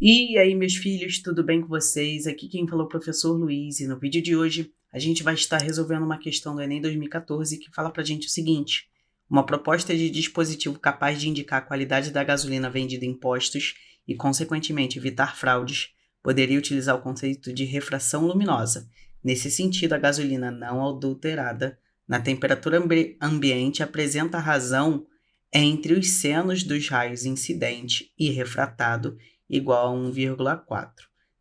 E aí, meus filhos, tudo bem com vocês? Aqui quem falou é o professor Luiz, e no vídeo de hoje a gente vai estar resolvendo uma questão do Enem 2014 que fala pra gente o seguinte: uma proposta de dispositivo capaz de indicar a qualidade da gasolina vendida em postos e, consequentemente, evitar fraudes, poderia utilizar o conceito de refração luminosa. Nesse sentido, a gasolina não adulterada na temperatura ambiente apresenta razão entre os senos dos raios incidente e refratado igual a 1,4.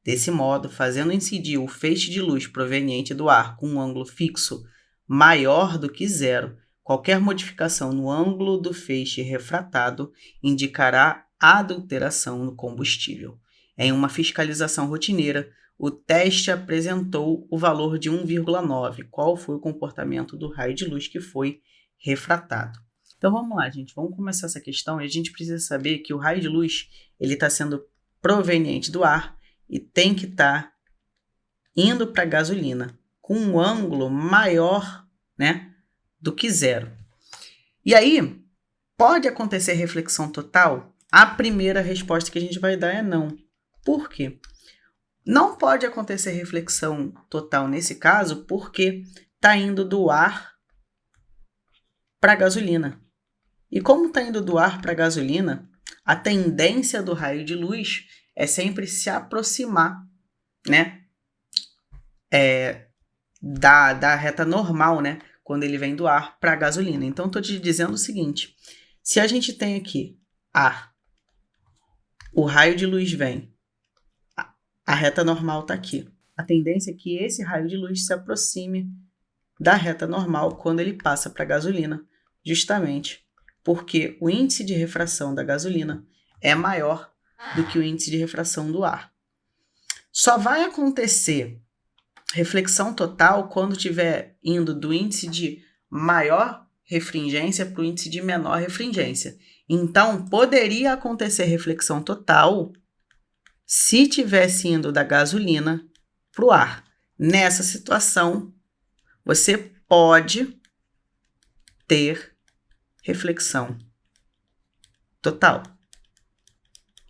Desse modo, fazendo incidir o feixe de luz proveniente do ar com um ângulo fixo maior do que zero, qualquer modificação no ângulo do feixe refratado indicará adulteração no combustível. Em uma fiscalização rotineira, o teste apresentou o valor de 1,9. Qual foi o comportamento do raio de luz que foi refratado? Então vamos lá, gente. Vamos começar essa questão e a gente precisa saber que o raio de luz ele está sendo proveniente do ar e tem que estar indo para a gasolina com um ângulo maior, né, do que zero. E aí, pode acontecer reflexão total? A primeira resposta que a gente vai dar é não. Por quê? Não pode acontecer reflexão total nesse caso porque está indo do ar para a gasolina. E como está indo do ar para a gasolina, a tendência do raio de luz é sempre se aproximar, né, da reta normal, né, quando ele vem do ar para a gasolina. Então, estou te dizendo o seguinte: se a gente tem aqui ar, o raio de luz vem, a reta normal está aqui. A tendência é que esse raio de luz se aproxime da reta normal quando ele passa para a gasolina, justamente porque o índice de refração da gasolina é maior do que o índice de refração do ar. Só vai acontecer reflexão total quando estiver indo do índice de maior refringência para o índice de menor refringência. Então, poderia acontecer reflexão total se tivesse indo da gasolina para o ar. Nessa situação, você pode ter reflexão total.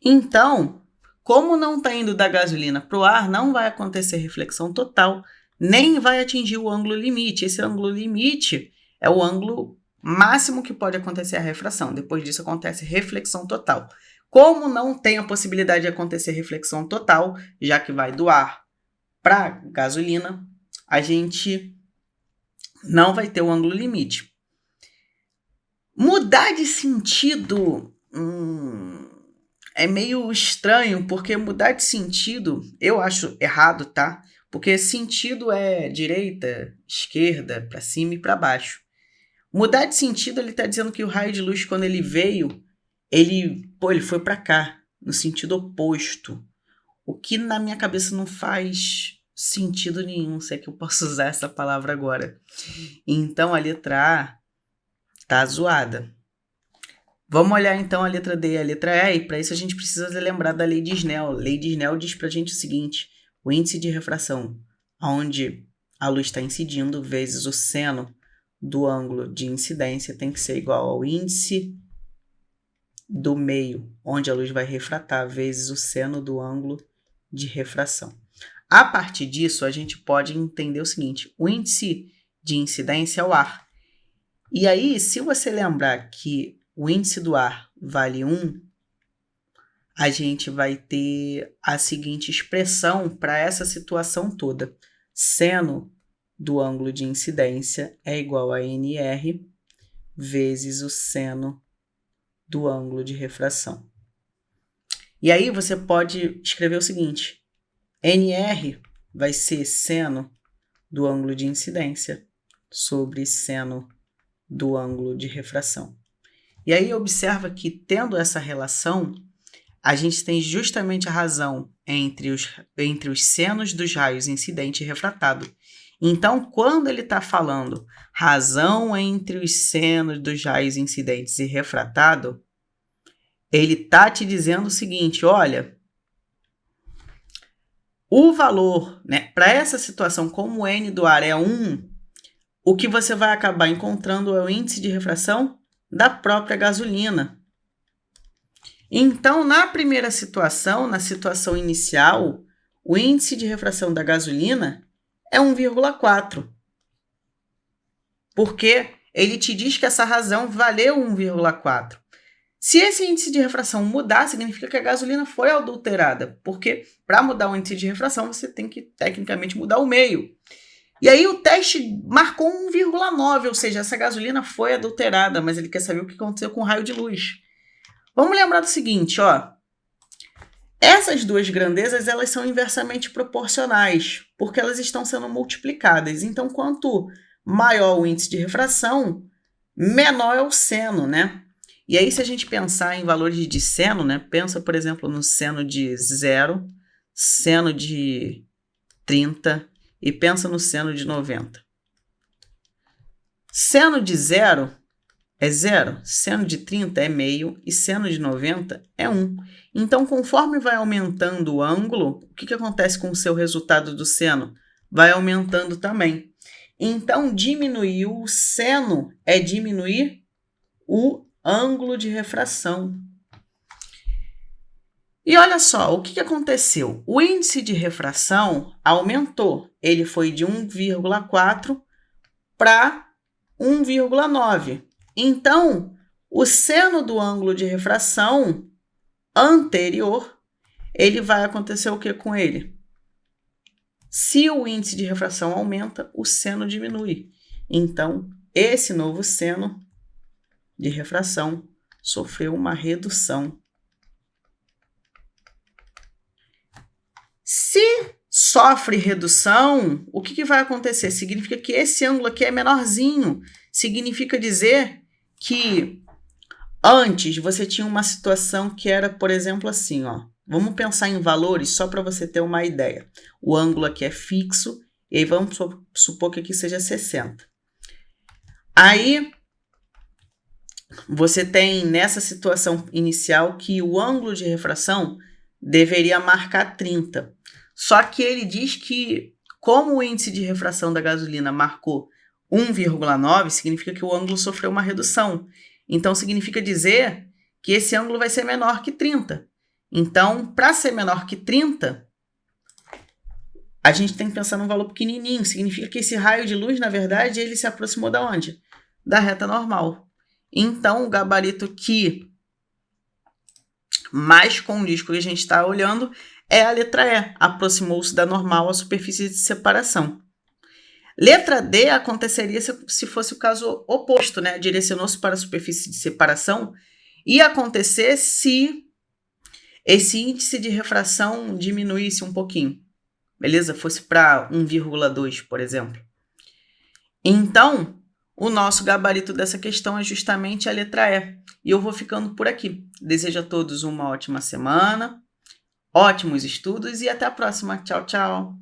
Então, como não está indo da gasolina para o ar, não vai acontecer reflexão total, nem vai atingir o ângulo limite. Esse ângulo limite é o ângulo máximo que pode acontecer a refração. Depois disso acontece reflexão total. Como não tem a possibilidade de acontecer reflexão total, já que vai do ar para gasolina, a gente não vai ter o ângulo limite. Mudar de sentido é meio estranho, porque mudar de sentido eu acho errado, tá? Porque sentido é direita, esquerda, para cima e para baixo. Mudar de sentido, ele tá dizendo que o raio de luz, quando ele veio, ele foi para cá, no sentido oposto. O que na minha cabeça não faz sentido nenhum, se é que eu posso usar essa palavra agora. Então a letra A tá zoada. Vamos olhar então a letra D e a letra E, e para isso a gente precisa lembrar da lei de Snell. A lei de Snell diz para a gente o seguinte: o índice de refração, onde a luz está incidindo, vezes o seno do ângulo de incidência, tem que ser igual ao índice do meio, onde a luz vai refratar, vezes o seno do ângulo de refração. A partir disso, a gente pode entender o seguinte: o índice de incidência é o ar. E aí, se você lembrar que o índice do ar vale 1, a gente vai ter a seguinte expressão para essa situação toda. Seno do ângulo de incidência é igual a NR vezes o seno do ângulo de refração. E aí você pode escrever o seguinte: NR vai ser seno do ângulo de incidência sobre seno do ângulo de refração. E aí observa que, tendo essa relação, a gente tem justamente a razão entre os senos dos raios incidente e refratado. Então, quando ele está falando razão entre os senos dos raios incidentes e refratado, ele está te dizendo o seguinte: olha, o valor, né, para essa situação, como o N do ar é 1, o que você vai acabar encontrando é o índice de refração da própria gasolina. Então, na primeira situação, na situação inicial, o índice de refração da gasolina é 1,4. Porque ele te diz que essa razão valeu 1,4. Se esse índice de refração mudar, significa que a gasolina foi adulterada, porque para mudar o índice de refração, você tem que, tecnicamente, mudar o meio. E aí o teste marcou 1,9, ou seja, essa gasolina foi adulterada, mas ele quer saber o que aconteceu com o raio de luz. Vamos lembrar do seguinte, ó. Essas duas grandezas, elas são inversamente proporcionais, porque elas estão sendo multiplicadas. Então, quanto maior o índice de refração, menor é o seno, né? E aí, se a gente pensar em valores de seno, né? Pensa, por exemplo, no seno de 0, seno de 30 e pensa no seno de 90. Seno de 0 é 0, seno de 30 é meio e seno de 90 é 1. Então, conforme vai aumentando o ângulo, o que acontece com o seu resultado do seno? Vai aumentando também. Então, diminuir o seno é diminuir o ângulo de refração. E olha só, o que aconteceu? O índice de refração aumentou. Ele foi de 1,4 para 1,9. Então, o seno do ângulo de refração anterior, ele vai acontecer o que com ele? Se o índice de refração aumenta, o seno diminui. Então, esse novo seno de refração sofreu uma redução. Se sofre redução, o que vai acontecer? Significa que esse ângulo aqui é menorzinho. Significa dizer que antes você tinha uma situação que era, por exemplo, assim, ó. Vamos pensar em valores só para você ter uma ideia. O ângulo aqui é fixo, e aí vamos supor que aqui seja 60. Aí, você tem nessa situação inicial que o ângulo de refração deveria marcar 30. Só que ele diz que, como o índice de refração da gasolina marcou 1,9, significa que o ângulo sofreu uma redução. Então, significa dizer que esse ângulo vai ser menor que 30. Então, para ser menor que 30, a gente tem que pensar num valor pequenininho. Significa que esse raio de luz, na verdade, ele se aproximou da onde? Da reta normal. Então, o gabarito que mais condiz com o que a gente está olhando é a letra E. Aproximou-se da normal a superfície de separação. Letra D aconteceria se fosse o caso oposto, né? Direcionou-se para a superfície de separação. Ia acontecer se esse índice de refração diminuísse um pouquinho. Beleza? Fosse para 1,2, por exemplo. Então, o nosso gabarito dessa questão é justamente a letra E. E eu vou ficando por aqui. Desejo a todos uma ótima semana, ótimos estudos e até a próxima. Tchau, tchau!